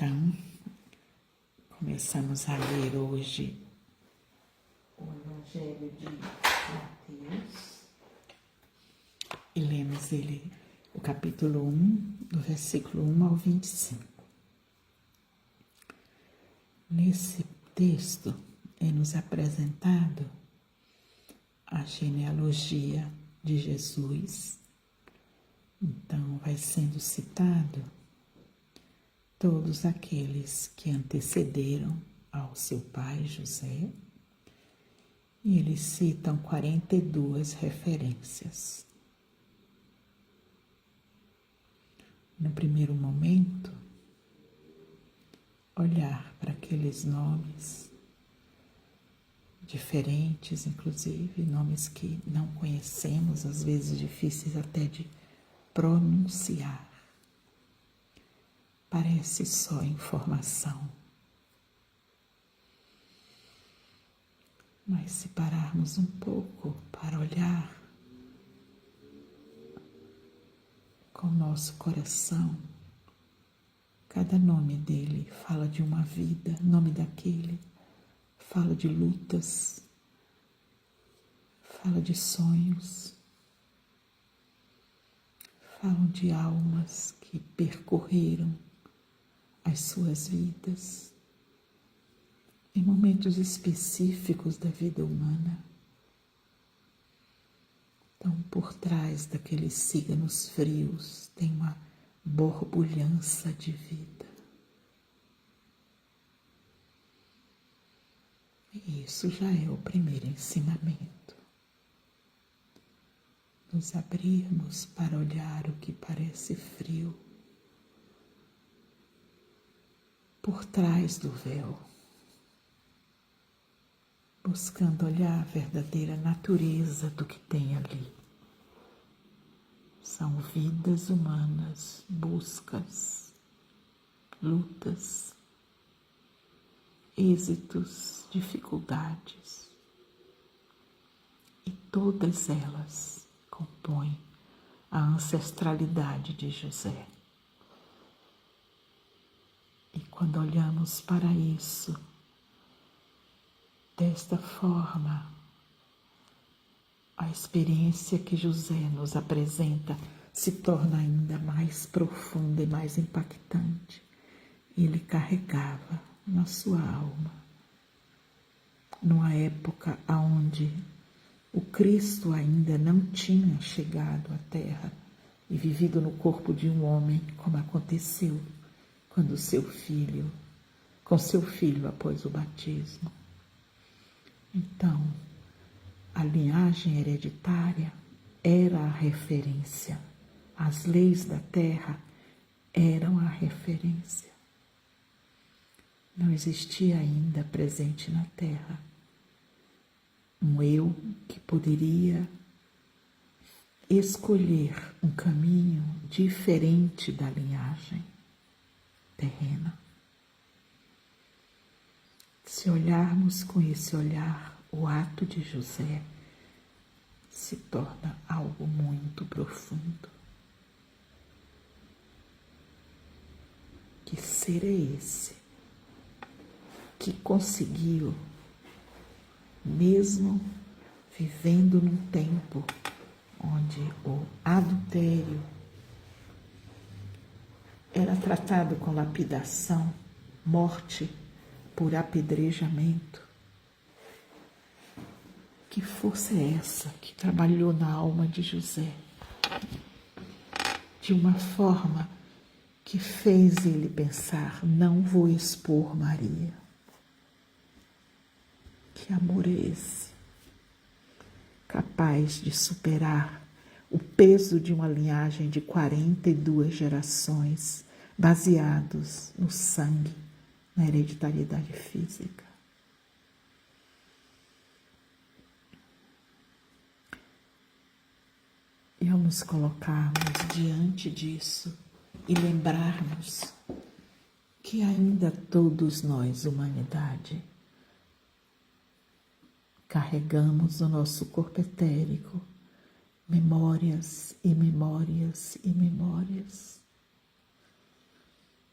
Então, começamos a ler hoje o Evangelho de Mateus e lemos ele, o capítulo 1, do versículo 1 ao 25. Nesse texto é nos apresentado a genealogia de Jesus. Então, vai sendo citado todos aqueles que antecederam ao seu pai José, e eles citam 42 referências. No primeiro momento, olhar para aqueles nomes diferentes, inclusive nomes que não conhecemos, às vezes difíceis até de pronunciar. Parece só informação. Mas se pararmos um pouco para olhar com o nosso coração, cada nome dele fala de uma vida, nome daquele fala de lutas, fala de sonhos, falam de almas que percorreram as suas vidas em momentos específicos da vida humana. Então, por trás daqueles signos frios tem uma borbulhança de vida. E isso já é o primeiro ensinamento. Nos abrirmos para olhar o que parece frio por trás do véu, buscando olhar a verdadeira natureza do que tem ali. São vidas humanas, buscas, lutas, êxitos, dificuldades. E todas elas compõem a ancestralidade de José. E quando olhamos para isso, desta forma, a experiência que José nos apresenta se torna ainda mais profunda e mais impactante. Ele carregava na sua alma, numa época onde o Cristo ainda não tinha chegado à terra e vivido no corpo de um homem, como aconteceu quando com seu filho após o batismo. Então, a linhagem hereditária era a referência, as leis da terra eram a referência. Não existia ainda presente na terra um eu que poderia escolher um caminho diferente da linhagem terrena. Se olharmos com esse olhar, o ato de José se torna algo muito profundo. Que ser é esse que conseguiu, mesmo vivendo num tempo onde o adultério era tratado com lapidação, morte por apedrejamento, que força é essa que trabalhou na alma de José de uma forma que fez ele pensar: não vou expor Maria? Que amor é esse? Capaz de superar o peso de uma linhagem de 42 gerações baseados no sangue, na hereditariedade física. E ao nos colocarmos diante disso e lembrarmos que ainda todos nós, humanidade, carregamos no nosso corpo etérico memórias e memórias e memórias.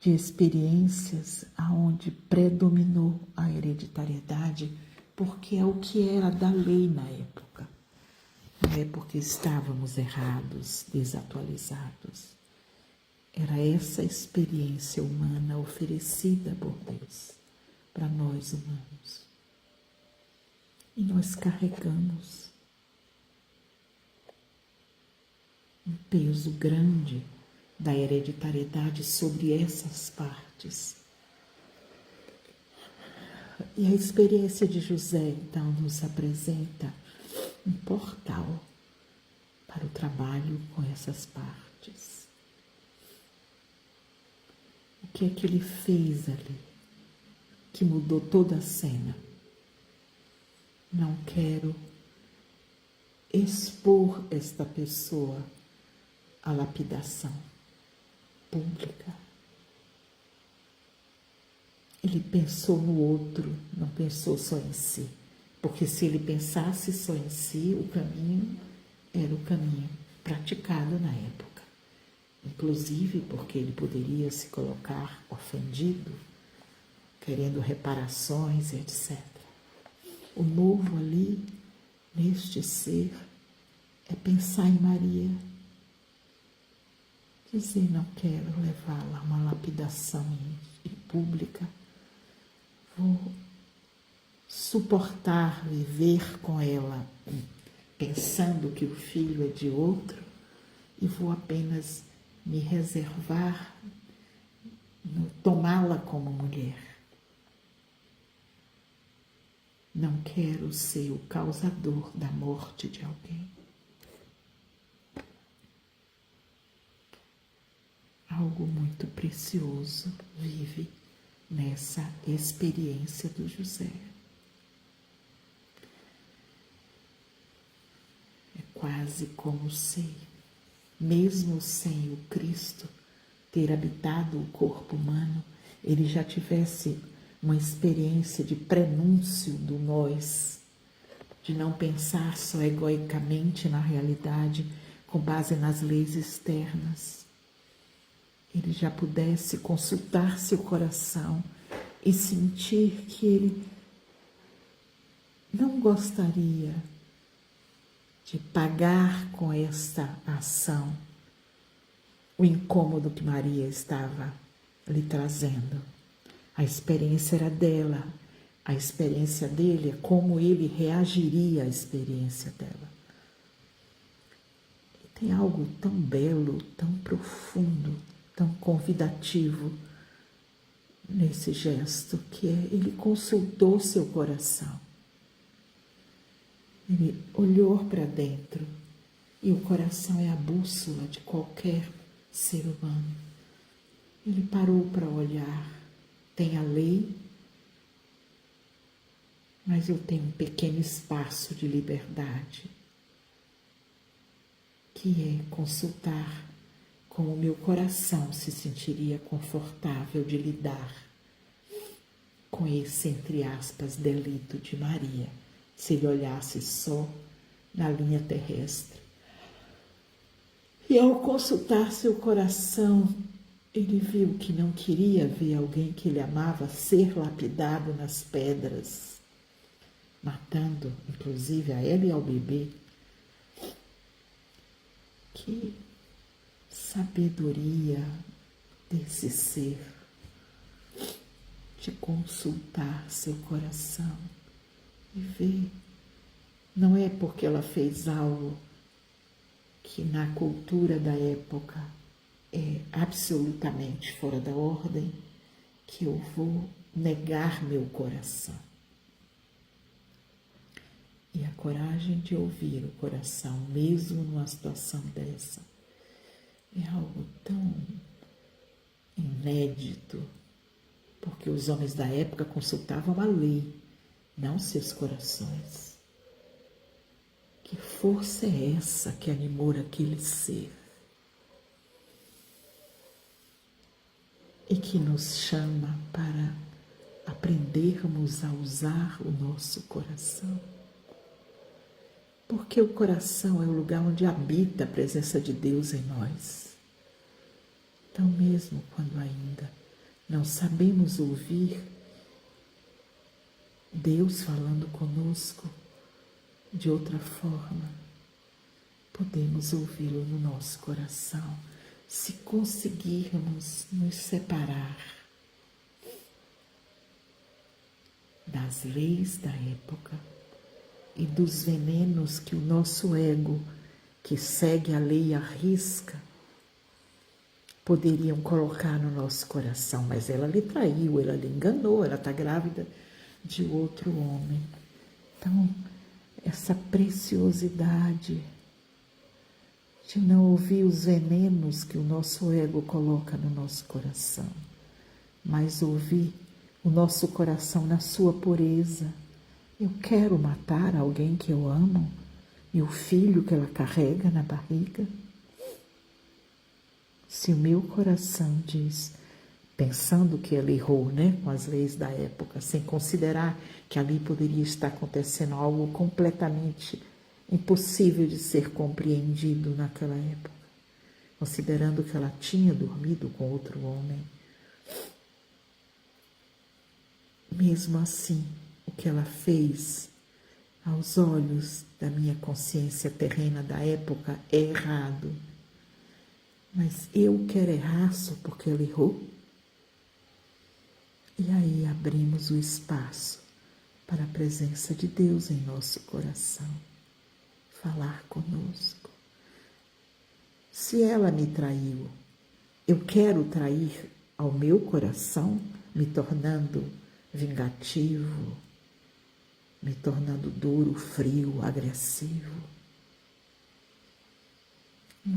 de experiências aonde predominou a hereditariedade, porque é o que era da lei na época. Não é porque estávamos errados, desatualizados. Era essa experiência humana oferecida por Deus para nós humanos. E nós carregamos um peso grande da hereditariedade sobre essas partes. E a experiência de José, então, nos apresenta um portal para o trabalho com essas partes. O que é que ele fez ali, que mudou toda a cena? Não quero expor esta pessoa à lapidação pública. Ele pensou no outro, não pensou só em si. Porque se ele pensasse só em si, o caminho era o caminho praticado na época. Inclusive porque ele poderia se colocar ofendido, querendo reparações, etc. O novo ali, neste ser, é pensar em Maria. Dizer, não quero levá-la a uma lapidação pública. Vou suportar viver com ela, pensando que o filho é de outro, e vou apenas me reservar, tomá-la como mulher. Não quero ser o causador da morte de alguém. Algo muito precioso vive nessa experiência do José. É quase como se, mesmo sem o Cristo ter habitado o corpo humano, ele já tivesse uma experiência de prenúncio do nós, de não pensar só egoicamente na realidade, com base nas leis externas. Ele já pudesse consultar seu coração e sentir que ele não gostaria de pagar com esta ação o incômodo que Maria estava lhe trazendo. A experiência era dela, a experiência dele é como ele reagiria à experiência dela. E tem algo tão belo, tão profundo, tão convidativo nesse gesto, que ele consultou seu coração. Ele olhou para dentro, e o coração é a bússola de qualquer ser humano. Ele parou para olhar. Tem a lei, mas eu tenho um pequeno espaço de liberdade, que é consultar como o meu coração se sentiria confortável de lidar com esse, entre aspas, delito de Maria, se ele olhasse só na linha terrestre. E ao consultar seu coração, ele viu que não queria ver alguém que ele amava ser lapidado nas pedras, matando, inclusive, a ela e ao bebê. Que sabedoria desse ser de consultar seu coração e ver. Não é porque ela fez algo que na cultura da época é absolutamente fora da ordem que eu vou negar meu coração. E a coragem de ouvir o coração, mesmo numa situação dessa, é algo tão inédito, porque os homens da época consultavam a lei, não seus corações. Que força é essa que animou aquele ser? E que nos chama para aprendermos a usar o nosso coração. Porque o coração é o lugar onde habita a presença de Deus em nós. Então, mesmo quando ainda não sabemos ouvir Deus falando conosco de outra forma, podemos ouvi-lo no nosso coração, se conseguirmos nos separar das leis da época e dos venenos que o nosso ego, que segue a lei à risca, poderiam colocar no nosso coração. Mas ela lhe traiu, ela lhe enganou, ela está grávida de outro homem. Então, essa preciosidade de não ouvir os venenos que o nosso ego coloca no nosso coração, mas ouvir o nosso coração na sua pureza. Eu quero matar alguém que eu amo e o filho que ela carrega na barriga. Se o meu coração diz, pensando que ela errou, com as leis da época, sem considerar que ali poderia estar acontecendo algo completamente impossível de ser compreendido naquela época, considerando que ela tinha dormido com outro homem. Mesmo assim, o que ela fez aos olhos da minha consciência terrena da época é errado. Mas eu quero errar só porque ela errou? E aí abrimos o espaço para a presença de Deus em nosso coração, falar conosco. Se ela me traiu, eu quero trair ao meu coração, me tornando vingativo, me tornando duro, frio, agressivo.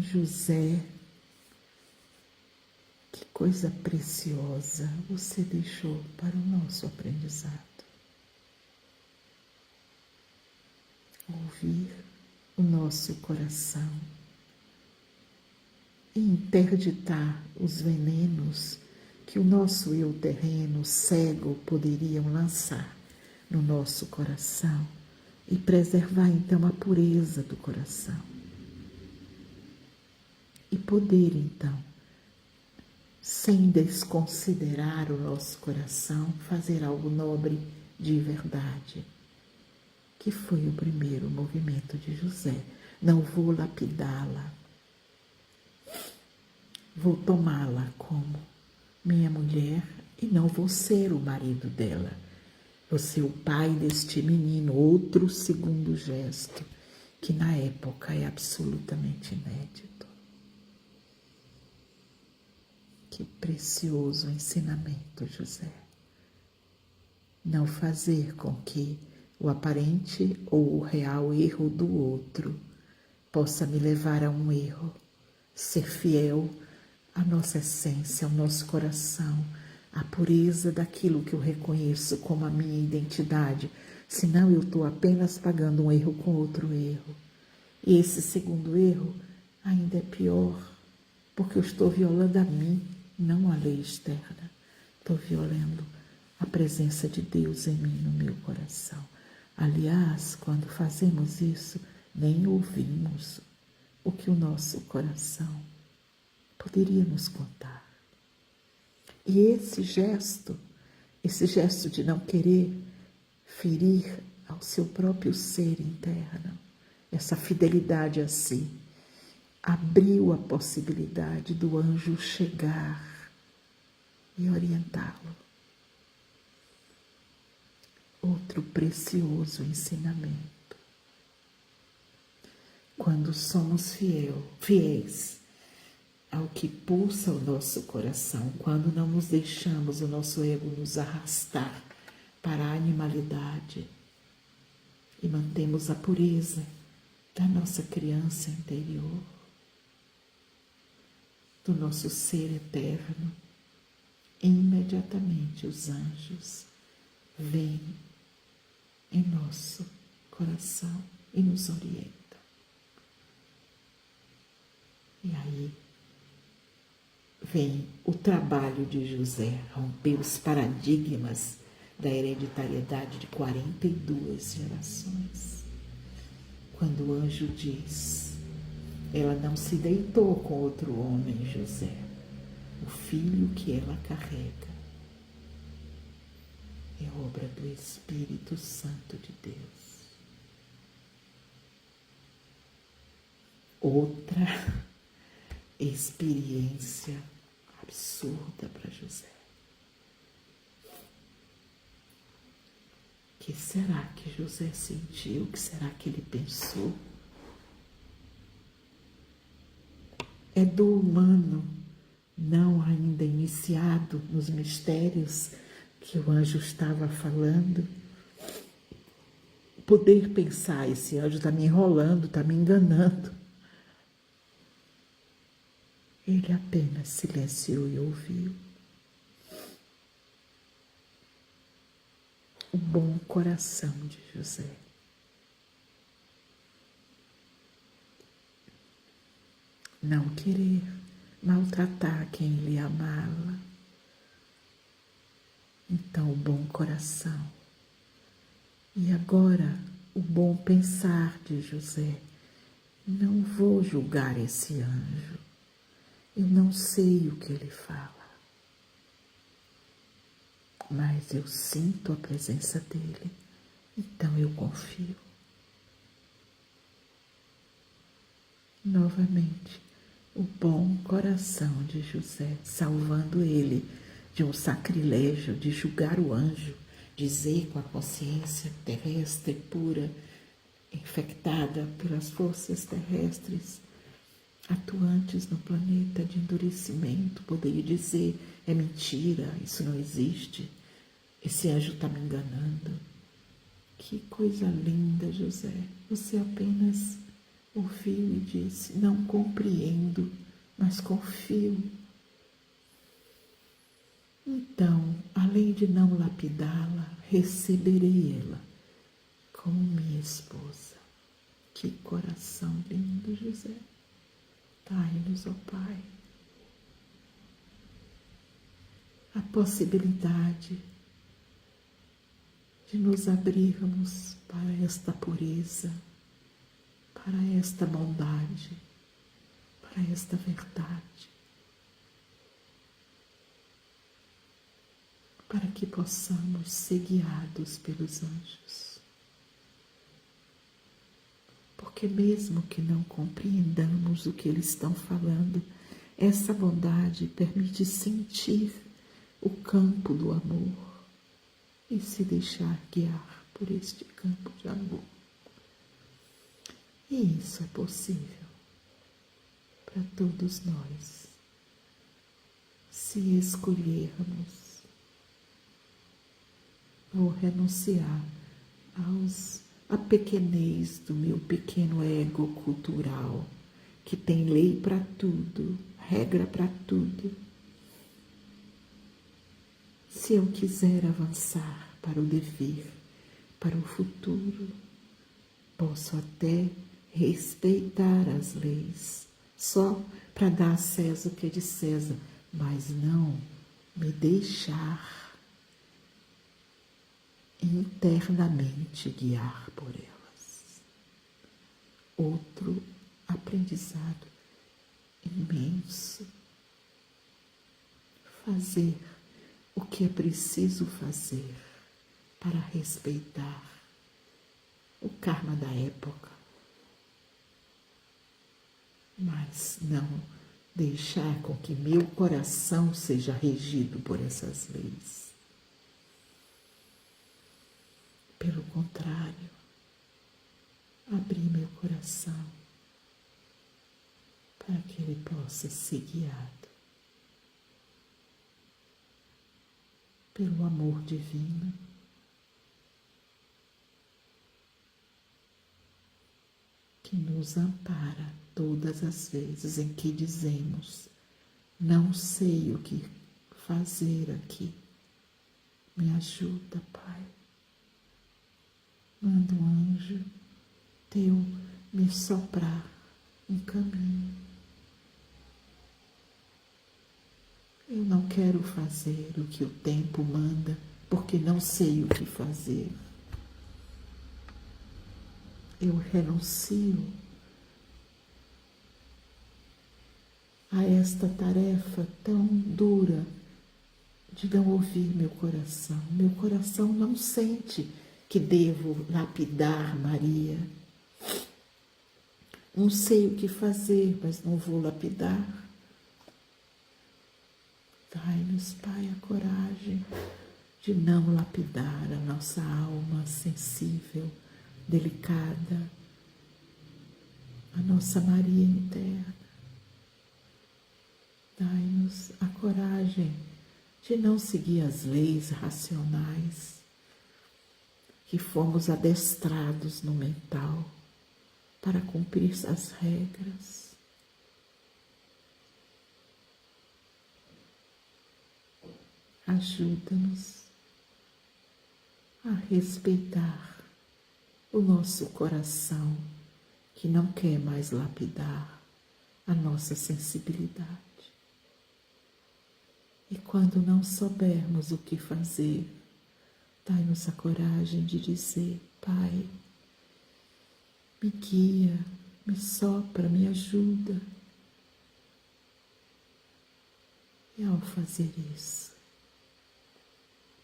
José, que coisa preciosa você deixou para o nosso aprendizado. Ouvir o nosso coração e interditar os venenos que o nosso eu terreno cego poderiam lançar no nosso coração e preservar então a pureza do coração. E poder então, sem desconsiderar o nosso coração, fazer algo nobre de verdade, que foi o primeiro movimento de José. Não vou lapidá-la, vou tomá-la como minha mulher e não vou ser o marido dela. Vou ser o pai deste menino, outro segundo gesto, que na época é absolutamente inédito. Que precioso ensinamento, José. Não fazer com que o aparente ou o real erro do outro possa me levar a um erro. Ser fiel à nossa essência, ao nosso coração, à pureza daquilo que eu reconheço como a minha identidade. Senão eu estou apenas pagando um erro com outro erro. E esse segundo erro ainda é pior, porque eu estou violando a mim, não a lei externa. Estou violando a presença de Deus em mim, no meu coração. Aliás, quando fazemos isso, nem ouvimos o que o nosso coração poderia nos contar. E esse gesto de não querer ferir ao seu próprio ser interno, essa fidelidade a si, abriu a possibilidade do anjo chegar e orientá-lo. Outro precioso ensinamento. Quando somos fiéis ao que pulsa o nosso coração, quando não nos deixamos o nosso ego nos arrastar para a animalidade e mantemos a pureza da nossa criança interior, do nosso ser eterno, imediatamente os anjos vêm em nosso coração e nos orientam. E aí vem o trabalho de José, romper os paradigmas da hereditariedade de 42 gerações. Quando o anjo diz, ela não se deitou com outro homem, José. O filho que ela carrega é obra do Espírito Santo de Deus. Outra experiência absurda para José. O que será que José sentiu? O que será que ele pensou? É do humano, não ainda iniciado nos mistérios que o anjo estava falando, poder pensar, esse anjo está me enrolando, está me enganando. Ele apenas silenciou e ouviu. O bom coração de José. Não querer maltratar quem lhe amava. Então, o bom coração. E agora, o bom pensar de José. Não vou julgar esse anjo. Eu não sei o que ele fala. Mas eu sinto a presença dele. Então eu confio. Novamente, o bom coração de José, salvando ele de um sacrilégio, de julgar o anjo, dizer com a consciência terrestre pura, infectada pelas forças terrestres, atuantes no planeta de endurecimento, poderia dizer, é mentira, isso não existe, esse anjo está me enganando. Que coisa linda, José, você apenas ouviu e disse, não compreendo, mas confio. Então, além de não lapidá-la, receberei ela como minha esposa. Que coração lindo, José. Dai-nos, ó Pai, a possibilidade de nos abrirmos para esta pureza, para esta bondade, para esta verdade, para que possamos ser guiados pelos anjos. Porque mesmo que não compreendamos o que eles estão falando, essa bondade permite sentir o campo do amor e se deixar guiar por este campo de amor. E isso é possível para todos nós, se escolhermos ou renunciar à pequenez do meu pequeno ego cultural, que tem lei para tudo, regra para tudo. Se eu quiser avançar para o dever, para o futuro, posso até respeitar as leis, só para dar a César o que é de César, mas não me deixar internamente guiar por elas. Outro aprendizado imenso. Fazer o que é preciso fazer para respeitar o karma da época, mas não deixar com que meu coração seja regido por essas leis. Pelo contrário, abrir meu coração para que ele possa ser guiado pelo amor divino, que nos ampara todas as vezes em que dizemos, não sei o que fazer aqui, me ajuda, Pai. Manda um anjo teu me soprar um caminho. Eu não quero fazer o que o tempo manda, porque não sei o que fazer. Eu renuncio a esta tarefa tão dura de não ouvir meu coração. Meu coração não sente que devo lapidar Maria. Não sei o que fazer, mas não vou lapidar. Dai-nos, Pai, a coragem de não lapidar a nossa alma sensível, delicada, a nossa Maria interna. Dai-nos a coragem de não seguir as leis racionais que fomos adestrados no mental para cumprir as regras. Ajuda-nos a respeitar o nosso coração que não quer mais lapidar a nossa sensibilidade. E quando não soubermos o que fazer, dai-nos a coragem de dizer: Pai, me guia, me sopra, me ajuda. E ao fazer isso,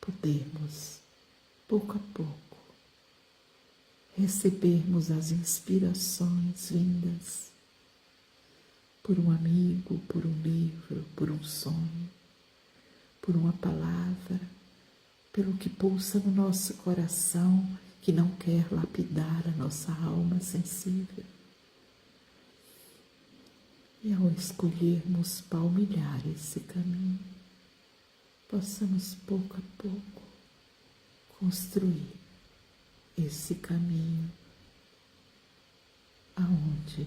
podermos, pouco a pouco, recebermos as inspirações vindas por um amigo, por um livro, por um sonho, por uma palavra, pelo que pulsa no nosso coração, que não quer lapidar a nossa alma sensível. E ao escolhermos palmilhar esse caminho, possamos pouco a pouco construir esse caminho aonde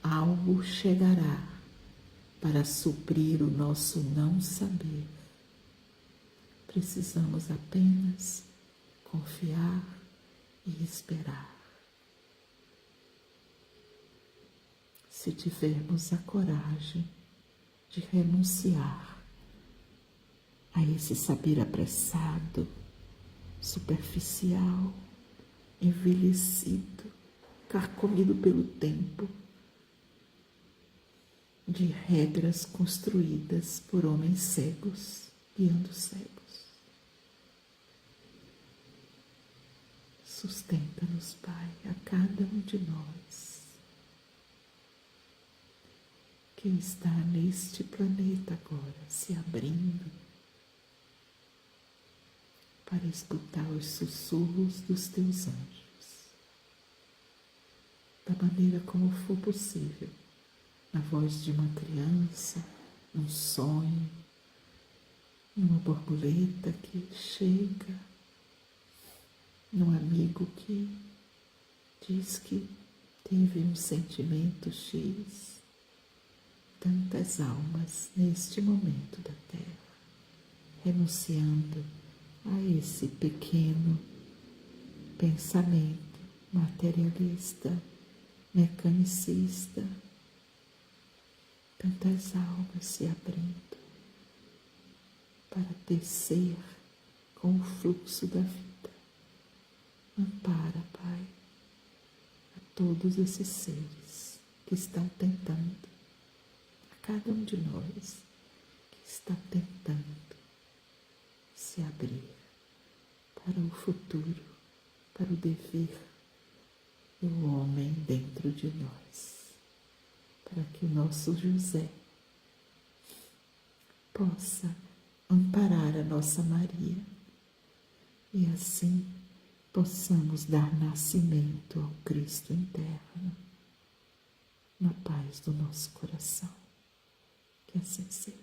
algo chegará para suprir o nosso não saber. Precisamos apenas confiar e esperar. Se tivermos a coragem de renunciar a esse saber apressado, superficial, envelhecido, carcomido pelo tempo, de regras construídas por homens cegos, guiando cegos. Sustenta-nos, Pai, a cada um de nós que está neste planeta agora, se abrindo para escutar os sussurros dos teus anjos, da maneira como for possível, na voz de uma criança, num sonho, numa borboleta que chega, num amigo que diz que teve um sentimento X. Tantas almas neste momento da Terra, renunciando a esse pequeno pensamento materialista, mecanicista. Tantas almas se abrindo para descer com o fluxo da vida. Ampara, Pai, a todos esses seres que estão tentando, a cada um de nós que está tentando se abrir para o futuro, para o dever do homem dentro de nós, para que o nosso José possa amparar a nossa Maria e assim possamos dar nascimento ao Cristo interno, na paz do nosso coração. Que assim seja.